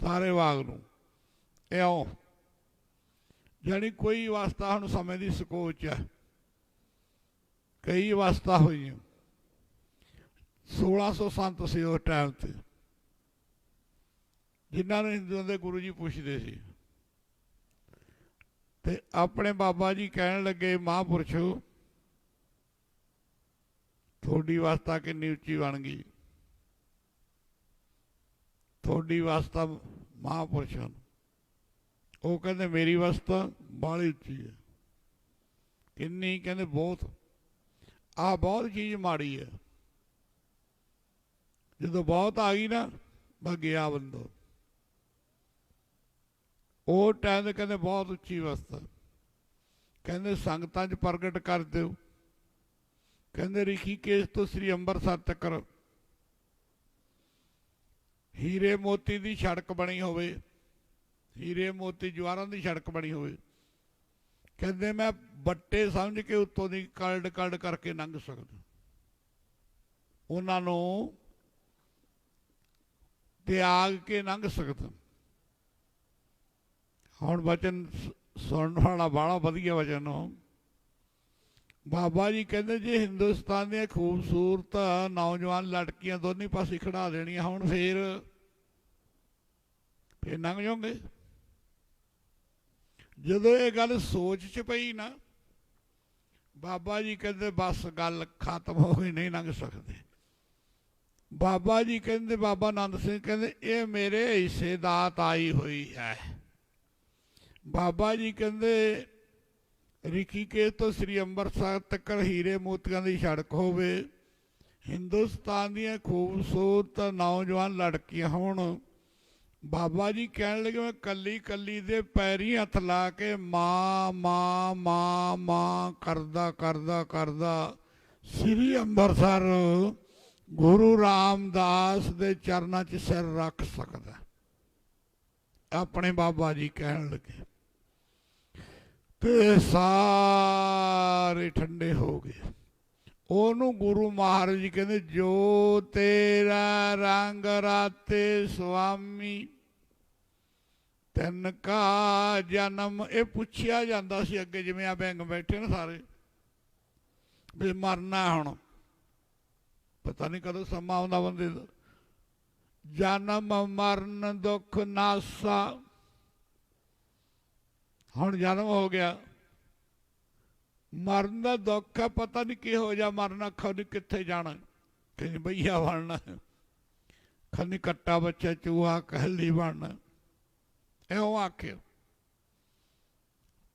ਸਾਰੇ ਬਾਗ ਨੂੰ। ਇਉਂ ਜਾਣੀ ਕੋਈ ਅਵਸਥਾ ਹੁਣ ਸਮੇਂ ਦੀ ਸਕੋਚ ਹੈ, ਕਈ ਅਵਸਥਾ ਹੋਈਆਂ। 1600 ਸੰਤ ਸੀ ਉਸ ਟਾਈਮ ਤੇ, ਜਿਨ੍ਹਾਂ ਨੂੰ ਹਿੰਦੂਆਂ ਦੇ ਗੁਰੂ ਜੀ ਪੁੱਛਦੇ ਸੀ। ਤੇ ਆਪਣੇ ਬਾਬਾ ਜੀ ਕਹਿਣ ਲੱਗੇ ਮਹਾਂਪੁਰਸ਼ੋ ਤੁਹਾਡੀ ਅਵਸਥਾ ਕਿੰਨੀ ਉੱਚੀ ਬਣ ਗਈ, ਤੁਹਾਡੀ ਅਵਸਥਾ ਮਹਾਂਪੁਰਸ਼ਾਂ ਨੂੰ। ਉਹ ਕਹਿੰਦੇ ਮੇਰੀ ਅਵਸਥਾ ਬਾਹਲੀ ਉੱਚੀ ਹੈ। ਕਿੰਨੀ, ਕਹਿੰਦੇ ਬਹੁਤ, ਆਹ ਬਹੁਤ ਚੀਜ਼ ਮਾੜੀ ਹੈ, ਜਦੋਂ ਬਹੁਤ ਆ ਗਈ ਨਾ ਬਸ ਗਿਆ ਬੰਦਾ। ਉਹ ਟਾਈਮ ਦੇ ਕਹਿੰਦੇ ਬਹੁਤ ਉੱਚੀ ਅਵਸਥਾ, ਕਹਿੰਦੇ ਸੰਗਤਾਂ 'ਚ ਪ੍ਰਗਟ ਕਰ ਦਿਓ, ਕਹਿੰਦੇ ਰਿਸ਼ੀਕੇਸ਼ ਤੋਂ ਸ੍ਰੀ ਅੰਮ੍ਰਿਤਸਰ ਤੱਕ ਹੀਰੇ ਮੋਤੀ ਦੀ ਸੜਕ ਬਣੀ ਹੋਵੇ, ਹੀਰੇ ਮੋਤੀ ਜਵਾਹਰਾਂ ਦੀ ਸੜਕ ਬਣੀ ਹੋਵੇ, ਕਹਿੰਦੇ ਮੈਂ ਬੱਟੇ ਸਮਝ ਕੇ ਉੱਤੋਂ ਦੀ ਕਲਡ ਕਲਡ ਕਰਕੇ ਲੰਘ ਸਕਦਾ, ਉਹਨਾਂ ਨੂੰ ਤਿਆਗ ਕੇ ਲੰਘ ਸਕਦਾ। ਹੁਣ ਵਚਨ ਸੁਣਨ ਵਾਲਾ ਬੜਾ ਵਧੀਆ ਵਚਨ ਹੋ। ਬਾਬਾ ਜੀ ਕਹਿੰਦੇ ਜੇ ਹਿੰਦੁਸਤਾਨ ਦੀਆਂ ਖੂਬਸੂਰਤ ਨੌਜਵਾਨ ਲੜਕੀਆਂ ਦੋਨੇ ਪਾਸੇ ਖੜਾ ਦੇਣੀਆਂ ਹੁਣ ਫੇਰ ਲੰਘ ਜਾਓਗੇ। ਜਦੋਂ ਇਹ ਗੱਲ ਸੋਚ 'ਚ ਪਈ ਨਾ, ਬਾਬਾ ਜੀ ਕਹਿੰਦੇ ਬਸ ਗੱਲ ਖਤਮ ਹੋ ਗਈ, ਨਹੀਂ ਲੰਘ ਸਕਦੇ। ਬਾਬਾ ਜੀ ਕਹਿੰਦੇ, ਬਾਬਾ ਆਨੰਦ ਸਿੰਘ ਕਹਿੰਦੇ ਇਹ ਮੇਰੇ ਹਿੱਸੇ ਦਾਤ ਆਈ ਹੋਈ ਹੈ। ਬਾਬਾ ਜੀ ਕਹਿੰਦੇ ਰਿਸ਼ੀਕੇਸ਼ ਤੋਂ ਸ੍ਰੀ ਅੰਮ੍ਰਿਤਸਰ ਤੱਕ ਹੀਰੇ ਮੋਤੀਆਂ ਦੀ ਸੜਕ ਹੋਵੇ, ਹਿੰਦੁਸਤਾਨ ਦੀਆਂ ਖੂਬਸੂਰਤ ਨੌਜਵਾਨ ਲੜਕੀਆਂ ਹੋਣ। ਬਾਬਾ ਜੀ ਕਹਿਣ ਲੱਗੇ ਮੈਂ ਕੱਲੀ ਕੱਲੀ ਦੇ ਪੈਰੀਂ ਹੱਥ ਲਾ ਕੇ ਮਾਂ ਮਾਂ ਮਾਂ ਮਾਂ ਕਰਦਾ ਕਰਦਾ ਕਰਦਾ ਸ੍ਰੀ ਅੰਮ੍ਰਿਤਸਰ ਗੁਰੂ ਰਾਮਦਾਸ ਦੇ ਚਰਨਾਂ 'ਚ ਸਿਰ ਰੱਖ ਸਕਦਾ। ਆਪਣੇ ਬਾਬਾ ਜੀ ਕਹਿਣ ਲੱਗੇ ਤੇ ਸਾਰੇ ਠੰਡੇ ਹੋ ਗਏ। ਉਹਨੂੰ ਗੁਰੂ ਮਹਾਰਾਜ ਜੀ ਕਹਿੰਦੇ ਜੋ ਤੇਰਾ ਰੰਗ ਰਾਤੇ ਸੁਆਮੀ ਤਿੰਨ ਕਾ ਜਨਮ। ਇਹ ਪੁੱਛਿਆ ਜਾਂਦਾ ਸੀ ਅੱਗੇ, ਜਿਵੇਂ ਆ ਬੈਂਗ ਬੈਠੇ ਨਾ ਸਾਰੇ ਵੀ ਮਰਨਾ ਹੁਣ, ਪਤਾ ਨਹੀਂ ਕਦੋਂ ਸਮਾਂ ਆਉਂਦਾ ਬੰਦੇ ਦਾ। ਜਨਮ ਮਰਨ ਦੁੱਖ ਨਾਸਾ, ਹੁਣ ਜਨਮ ਹੋ ਗਿਆ, ਮਰਨ ਦਾ ਦੁੱਖ ਹੈ, ਪਤਾ ਨਹੀਂ ਕਿਹੋ ਜਿਹਾ ਮਰਨਾ, ਖੁਦ ਕਿੱਥੇ ਜਾਣਾ, ਕहीं ਬਈਆ ਬਣਨਾ, ਖਨੀ ਕੱਟਾ ਬੱਚਾ ਚੂਹਾ ਕਹਿਲੀ ਬਣਨਾ। ਇਉਂ ਆਖਿਆ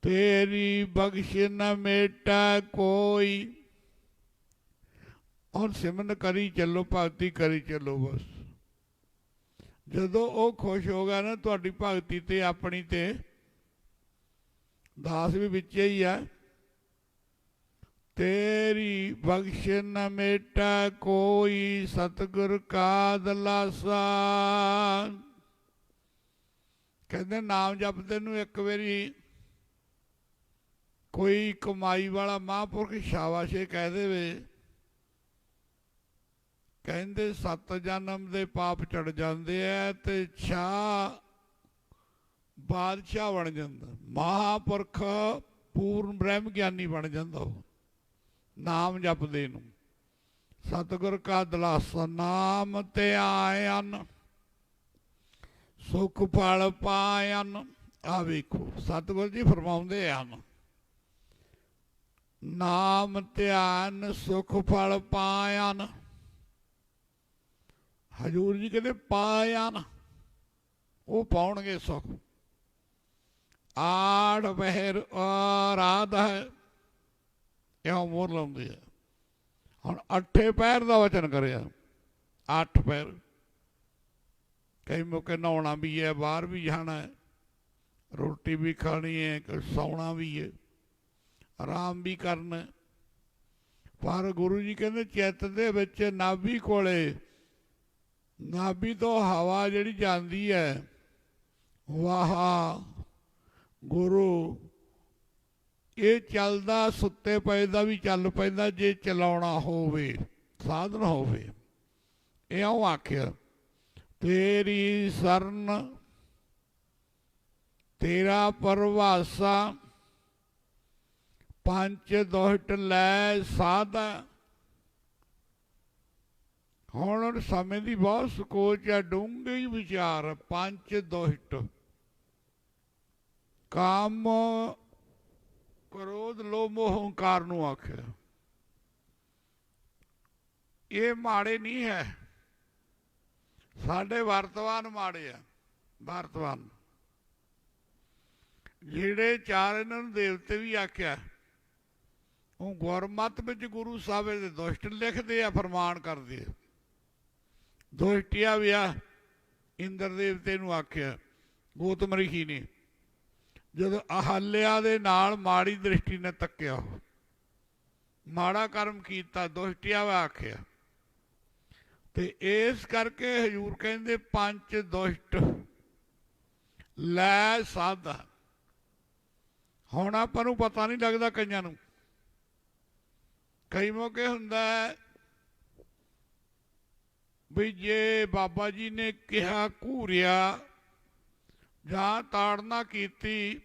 ਤੇਰੀ ਬਖਸ਼ ਨ ਮੇਟਾ ਕੋਈ। ਹੁਣ ਸਿਮਰਨ ਕਰੀ ਚੱਲੋ, ਭਗਤੀ ਕਰੀ ਚੱਲੋ ਬਸ। ਜਦੋਂ ਉਹ ਖੁਸ਼ ਹੋ ਗਿਆ ਨਾ ਤੁਹਾਡੀ ਭਗਤੀ ਤੇ ਆਪਣੀ ਤੇ, ਦਾਸ ਵੀ ਵਿੱਚ ਹੀ ਆ। ਤੇਰੀ ਬਖਸ਼ ਨ ਮੇਟਾ ਕੋਈ ਸਤਿਗੁਰ ਕਾ ਦਲਾਸਾ। ਕਹਿੰਦੇ ਨਾਮ ਜਪਦੇ ਨੂੰ ਇੱਕ ਵਾਰੀ ਕੋਈ ਕਮਾਈ ਵਾਲਾ ਮਹਾਂਪੁਰਖ ਸ਼ਾਬਾਸ਼ੇ ਕਹਿ ਦੇਵੇ, ਕਹਿੰਦੇ 7 ਜਨਮ ਦੇ ਪਾਪ ਚੜ ਜਾਂਦੇ ਆ ਤੇ ਬਾਦਸ਼ਾਹ ਬਣ ਜਾਂਦਾ, ਮਹਾਂਪੁਰਖ ਪੂਰਨ ਬ੍ਰਹਮ ਗਿਆਨੀ ਬਣ ਜਾਂਦਾ ਉਹ ਨਾਮ ਜਪਦੇ ਨੂੰ। ਸਤਿਗੁਰ ਕਾ ਦਲਾਸਾ ਨਾਮ ਤੇ ਆਇਨ ਸੁਖ ਫਲ ਪਾਇਨ। ਆ ਵੇਖੋ ਸਤਿਗੁਰ ਜੀ ਫਰਮਾਉਂਦੇ ਹਨ ਨਾਮ ਧਿਆਨ ਸੁਖ ਫਲ ਪਾਇਨ। ਹਜੂਰ ਜੀ ਕਹਿੰਦੇ ਪਾਇਆ ਨਾ ਉਹ ਪਾਉਣਗੇ ਸੁੱਖ। ਆਠ ਪਹਿਰ ਰਾਤ ਹੈ ਇਉਂ ਮੋਹਰ ਲਾਉਂਦੇ ਆ। ਹੁਣ 8 ਪਹਿਰ ਦਾ ਵਚਨ ਕਰਿਆ, 8 ਪਹਿਰ। ਕਈ ਮੌਕੇ ਨਹਾਉਣਾ ਵੀ ਹੈ, ਬਾਹਰ ਵੀ ਜਾਣਾ ਹੈ, ਰੋਟੀ ਵੀ ਖਾਣੀ ਹੈ, ਸੌਣਾ ਵੀ ਹੈ, ਆਰਾਮ ਵੀ ਕਰਨਾ। ਪਰ ਗੁਰੂ ਜੀ ਕਹਿੰਦੇ ਚਿੱਤ ਦੇ ਵਿੱਚ ਨਾਭੀ ਕੋਲੇ, ਨਾਭੀ ਤੋਂ ਹਵਾ ਜਿਹੜੀ ਜਾਂਦੀ ਹੈ, ਵਾਹ ਗੁਰੂ, ਇਹ ਚੱਲਦਾ ਸੁੱਤੇ ਪਏ ਦਾ ਵੀ ਚੱਲ ਪੈਂਦਾ ਜੇ ਚਲਾਉਣਾ ਹੋਵੇ, ਸਾਧਨ ਹੋਵੇ। ਇਉਂ ਆਖਿਆ ਤੇਰੀ ਸਰਨ ਤੇਰਾ ਪਰਵਾਸਾ, ਪੰਜ ਦੋਹਟ ਲੈ ਸਾਧਾ। ਹੁਣ ਸਮੇਂ ਦੀ ਬਹੁਤ ਸਕੋਚ ਹੈ, ਡੂੰਘੇ ਵਿਚਾਰ। ਪੰਜ ਦੋਹਟ, ਕਾਮ ਕ੍ਰੋਧ ਲੋਭ ਮੋਹ ਹੰਕਾਰ ਨੂੰ ਆਖਿਆ। ਇਹ ਮਾੜੇ ਨਹੀਂ ਹੈ, ਸਾਡੇ ਵਰਤਮਾਨ ਮਾੜੇ ਆ। ਵਰਤਮਾਨ ਜਿਹੜੇ ਚਾਰ ਇਹਨਾਂ ਨੂੰ ਦੇਵਤੇ ਵੀ ਆਖਿਆ, ਉਹ ਗੁਰਮਤਿ ਵਿੱਚ ਗੁਰੂ ਸਾਹਿਬ ਦੇ ਦੁਸ਼ਟ ਲਿਖਦੇ ਆ, ਫਰਮਾਨ ਕਰਦੇ ਆ। ਦੁਸ਼ਟਿਆ ਵਿਆਹ ਇੰਦਰ ਦੇਵਤੇ ਨੂੰ ਆਖਿਆ ਗੌਤਮ ਰਿਸ਼ੀ ਨੇ, ਜਦੋਂ ਅਹਲਿਆ ਦੇ ਨਾਲ ਮਾੜੀ ਦ੍ਰਿਸ਼ਟੀ ਨੇ ਤੱਕਿਆ, ਮਾੜਾ ਕਰਮ ਕੀਤਾ, ਦੁਸ਼ਟਿਆ ਵਾ ਆਖਿਆ। ਤੇ ਇਸ ਕਰਕੇ ਹਜ਼ੂਰ ਕਹਿੰਦੇ ਪੰਜ ਦੁਸ਼ਟ ਲੈ ਸਾਧਾ। ਹੁਣ ਆਪਾਂ ਨੂੰ ਪਤਾ ਨਹੀਂ ਲੱਗਦਾ, ਕਈਆਂ ਨੂੰ ਕਈ ਮੌਕੇ ਹੁੰਦਾ ਵੀ ਜੇ ਬਾਬਾ ਜੀ ਨੇ ਕਿਹਾ ਘੂਰਿਆ ਜਾਂ ਤਾੜਨਾ ਕੀਤੀ,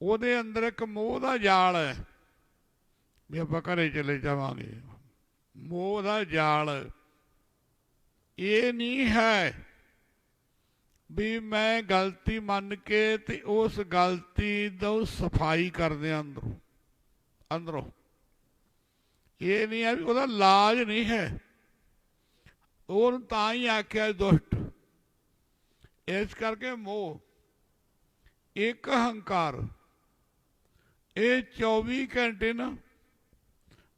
ਉਹਦੇ ਅੰਦਰ ਇੱਕ ਮੋਹ ਦਾ ਜਾਲ ਹੈ ਵੀ ਆਪਾਂ ਘਰੇ ਚਲੇ ਜਾਵਾਂਗੇ। ਮੋਹ ਦਾ ਜਾਲ ਇਹ ਨਹੀਂ ਹੈ ਵੀ ਮੈਂ ਗਲਤੀ ਮੰਨ ਕੇ ਤੇ ਉਸ ਗਲਤੀ ਤੋਂ ਸਫਾਈ ਕਰਦੇ ਆ ਅੰਦਰੋਂ ਅੰਦਰੋਂ। ਇਹ ਨਹੀਂ ਹੈ ਵੀ ਉਹਦਾ ਇਲਾਜ ਨਹੀਂ ਹੈ, ਉਹਨੂੰ ਤਾਂ ਹੀ ਆਖਿਆ ਦੁਸ਼ਟ। ਇਸ ਕਰਕੇ ਮੋਹ, ਇੱਕ ਹੰਕਾਰ, ਇਹ 24 ਘੰਟੇ ਨਾ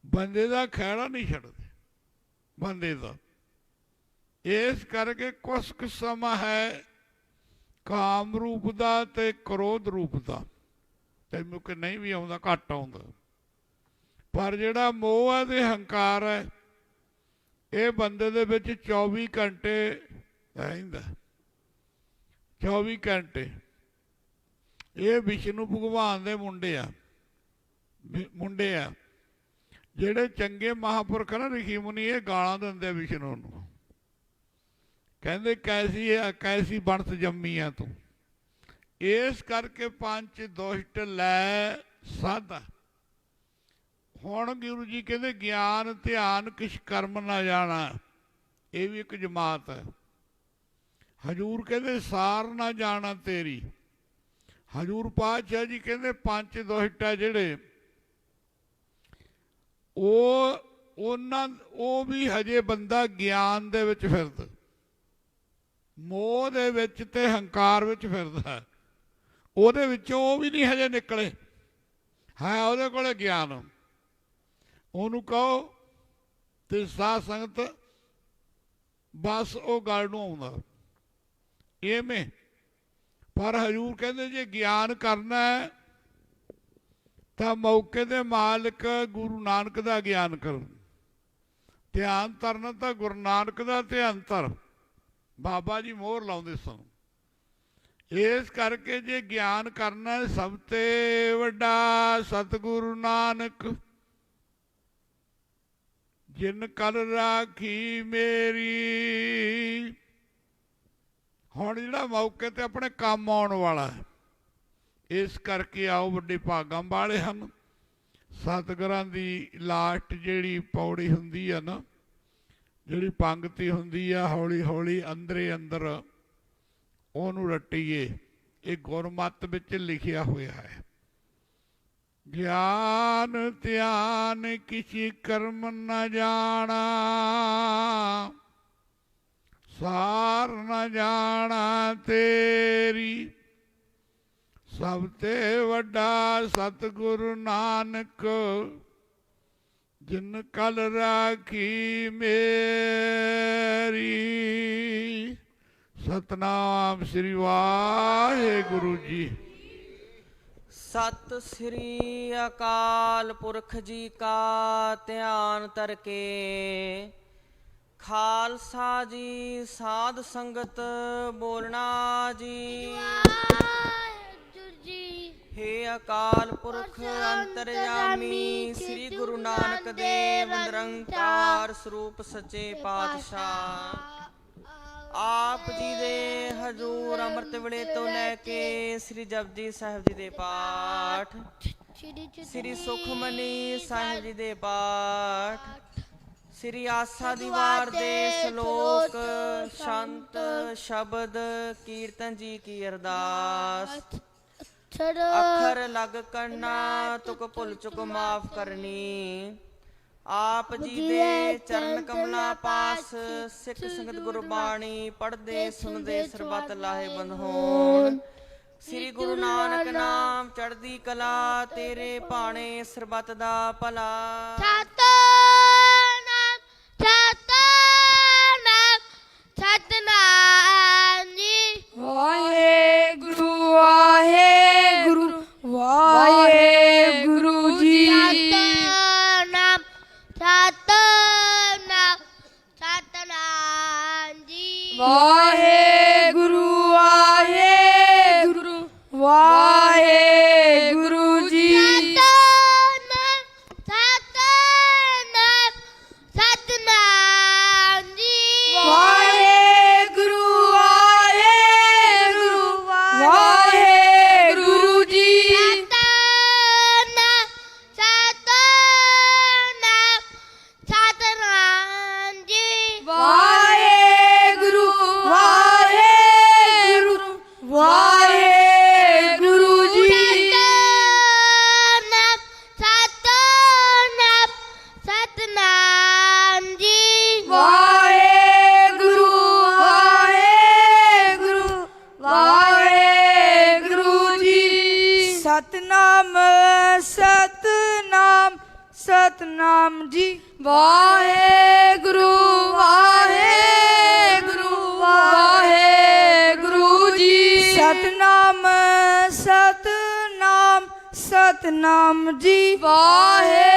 ਬੰਦੇ ਦਾ ਖਹਿੜਾ ਨਹੀਂ ਛੱਡਦੇ, ਬੰਦੇ ਦਾ। ਇਸ ਕਰਕੇ ਕੁਛ ਕੁ ਸਮਾਂ ਹੈ ਕਾਮ ਰੂਪ ਦਾ ਤੇ ਕ੍ਰੋਧ ਰੂਪ ਦਾ, ਤੇ ਮੁੱਕ ਨਹੀਂ ਵੀ ਆਉਂਦਾ, ਘੱਟ ਆਉਂਦਾ। ਪਰ ਜਿਹੜਾ ਮੋਹ ਹੈ ਤੇ ਹੰਕਾਰ ਹੈ, ਇਹ ਬੰਦੇ ਦੇ ਵਿੱਚ 24 ਘੰਟੇ ਰਹਿੰਦਾ। 24 ਘੰਟੇ ਇਹ ਵਿਸ਼ਨੂੰ ਭਗਵਾਨ ਦੇ ਮੁੰਡੇ ਆ, ਮੁੰਡੇ ਆ। ਜਿਹੜੇ ਚੰਗੇ ਮਹਾਂਪੁਰਖ ਨਾ ਰਿਸ਼ੀ ਮੁਨੀ, ਇਹ ਗਾਲਾਂ ਦਿੰਦੇ ਵਿਸ਼ਨੂੰ ਨੂੰ, ਕਹਿੰਦੇ ਕੈਸੀ ਬਣਤ ਜੰਮੀ ਆ ਤੂੰ। ਇਸ ਕਰਕੇ ਪੰਜ ਦੁਸ਼ਟ ਲੈ ਸਾਧਾ। ਹੁਣ ਗੁਰੂ ਜੀ ਕਹਿੰਦੇ ਗਿਆਨ ਧਿਆਨ ਕਿਛ ਕਰਮ ਨਾ ਜਾਣਾ, ਇਹ ਵੀ ਇੱਕ ਜਮਾਤ ਹੈ। ਹਜੂਰ ਕਹਿੰਦੇ ਸਾਰ ਨਾ ਜਾਣਾ ਤੇਰੀ। ਹਜੂਰ ਪਾਤਸ਼ਾਹ ਜੀ ਕਹਿੰਦੇ ਪੰਜ ਦੁਸ਼ਟ ਹੈ ਜਿਹੜੇ, ਉਹ ਵੀ ਹਜੇ ਬੰਦਾ ਗਿਆਨ ਦੇ ਵਿੱਚ ਫਿਰਦਾ, ਮੋਹ ਦੇ ਵਿੱਚ ਤੇ ਹੰਕਾਰ ਵਿੱਚ ਫਿਰਦਾ, ਉਹਦੇ ਵਿੱਚੋਂ ਉਹ ਵੀ ਨਹੀਂ ਹਜੇ ਨਿਕਲੇ ਹੈ। ਉਹਦੇ ਕੋਲੇ ਗਿਆਨ, ਉਹਨੂੰ ਕਹੋ ਤੇ ਸਾਧ ਸੰਗਤ ਬਸ ਉਹ ਗੱਲ ਨੂੰ ਆਉਂਦਾ ਐਵੇਂ। ਪਰ ਹਜੂਰ ਕਹਿੰਦੇ ਜੇ ਗਿਆਨ ਕਰਨਾ ਹੈ ਤਾਂ ਮੌਕੇ ਦੇ ਮਾਲਕ ਗੁਰੂ ਨਾਨਕ ਦਾ ਗਿਆਨ ਕਰੋ। ਧਿਆਨ ਧਰਨਾ ਤਾਂ ਗੁਰੂ ਨਾਨਕ ਦਾ ਧਿਆਨ ਧਰ, ਬਾਬਾ ਜੀ ਮੋਹਰ ਲਾਉਂਦੇ ਸਨ। ਇਸ ਕਰਕੇ ਜੇ ਗਿਆਨ ਕਰਨਾ, ਸਭ ਤੇ ਵੱਡਾ ਸਤਿਗੁਰੂ ਨਾਨਕ ਜਿਨ ਕਰ ਰਾਖੀ ਮੇਰੀ। ਹੁਣ ਜਿਹੜਾ ਮੌਕੇ ਤੇ ਆਪਣੇ ਕੰਮ ਆਉਣ ਵਾਲਾ ਹੈ, ਇਸ ਕਰਕੇ ਆਓ ਵੱਡੇ ਭਾਗਾਂ ਵਾਲੇ ਹਨ। ਸਤਿਗੁਰਾਂ ਦੀ ਲਾਸਟ ਜਿਹੜੀ ਪੌੜੀ ਹੁੰਦੀ ਆ ਨਾ, ਜਿਹੜੀ ਪੰਗਤੀ ਹੁੰਦੀ ਆ, ਹੌਲੀ ਹੌਲੀ ਅੰਦਰੇ ਅੰਦਰ ਉਹਨੂੰ ਰੱਟੀਏ। ਇਹ ਗੁਰਮਤਿ ਵਿੱਚ ਲਿਖਿਆ ਹੋਇਆ ਹੈ। ਗਿਆਨ ਧਿਆਨ ਕਿਛ ਕਰਮ ਨ ਜਾਣਾ, ਸਾਰ ਨ ਜਾਣਾ ਤੇਰੀ ਸਭ ਤੇ ਵੱਡਾ ਸਤਿਗੁਰੂ ਨਾਨਕ ਜਿਨ ਕਲ ਰਾਖੀ ਮੇਰੀ। ਸਤਨਾਮ ਸ੍ਰੀ ਵਾਹਿਗੁਰੂ ਜੀ। ਸਤਿ ਸ੍ਰੀ ਅਕਾਲ ਪੁਰਖ ਜੀ ਕਾ ਧਿਆਨ ਧਰ ਕੇ ਖਾਲਸਾ ਜੀ ਸਾਧ ਸੰਗਤ ਬੋਲਣਾ ਜੀ। ਹੇ ਅਕਾਲ ਪੁਰਖ ਅੰਤਰਜਾਮੀ ਸ੍ਰੀ ਗੁਰੂ ਨਾਨਕ ਦੇਵ ਨਿਰੰਕਾਰ ਸਰੂਪ ਸੱਚੇ ਪਾਤਸ਼ਾਹ ਆਪ ਜੀ ਦੇ ਹਜ਼ੂਰ ਅੰਮ੍ਰਿਤ ਵੇਲੇ ਤੋਂ ਲੈ ਕੇ ਸ੍ਰੀ ਜਪਜੀ ਸਾਹਿਬ ਜੀ ਦੇ ਪਾਠ, ਸ੍ਰੀ ਸੁਖਮਨੀ ਸਾਹਿਬ ਜੀ ਦੇ ਪਾਠ, ਸ੍ਰੀ ਆਸਾ ਦੀ ਵਾਰ ਦੇ ਸ਼ਲੋਕ, ਸ਼ੰਤ ਸ਼ਬਦ ਕੀਰਤਨ ਜੀ ਕੀ ਅਰਦਾਸ। ਅੱਖਰ ਲਗ ਕਰਨਾ ਤੁਕ ਭੁੱਲ ਚੁਕ ਮਾਫ ਕਰਨੀ। ਆਪ ਜੀ ਦੇ ਚਰਨ ਕਮਲਾਂ ਪਾਸ ਸਿੱਖ ਸੰਗਤ ਗੁਰਬਾਣੀ ਪੜ੍ਹਦੇ ਸੁਣਦੇ ਸਰਬੱਤ ਲਾਹੇਵੰਦ ਹੋਣ। ਸ੍ਰੀ ਗੁਰੂ ਨਾਨਕ ਨਾਮ ਚੜ੍ਹਦੀ ਕਲਾ ਤੇਰੇ ਭਾਣੇ ਸਰਬੱਤ ਦਾ ਭਲਾ। ਸਤਨਾਮ ਸਤਨਾਮ ਸਤਨਾਮ ਜੀ। ਵਾਹਿਗੁਰੂ ਵਾਹਿਗੁਰੂ ਵਾਹਿਗੁਰੂ ਜੀ। ਸਤਨਾਮ ਸਤਨਾਮ ਸਤਨਾਮ ਜੀ। ਵਾਹਿਗੁਰੂ ਵਾਹਿਗੁਰੂ ਵਾਹਿਗੁਰੂ ਜੀ। ਸਤਨਾਮ ਸਤਨਾਮ ਸਤਨਾਮ ਜੀ। ਵਾਹਿਗੁਰੂ ਵਾਹਿਗੁਰੂ ਵਾਹਿਗੁਰੂ ਜੀ। ਸਤਨਾਮ ਸਤਨਾਮ ਸਤਨਾਮ ਜੀ। ਵਾਹਿਗੁਰੂ ਵਾਹਿਗੁਰੂ ਵਾਹਿਗੁਰੂ ਜੀ। ਸਤਨਾਮ ਸਤਨਾਮ ਸਤਨਾਮ ਜੀ। ਵਾਹਿਗੁਰੂ ਵਾਹਿਗੁਰੂ ਵਾਹਿਗੁਰੂ ਜੀ। ਸਤਨਾਮ ਸਤਨਾਮ ਸਤਨਾਮ ਜੀ। ਵਾਹਿਗੁਰੂ ਵਾਹਿਗੁਰੂ ਵਾਹਿਗੁਰੂ ਜੀ। ਸਤਨਾਮ ਸਤਨਾਮ ਸਤਨਾਮ ਜੀ। ਵਾਹਿਗੁਰੂ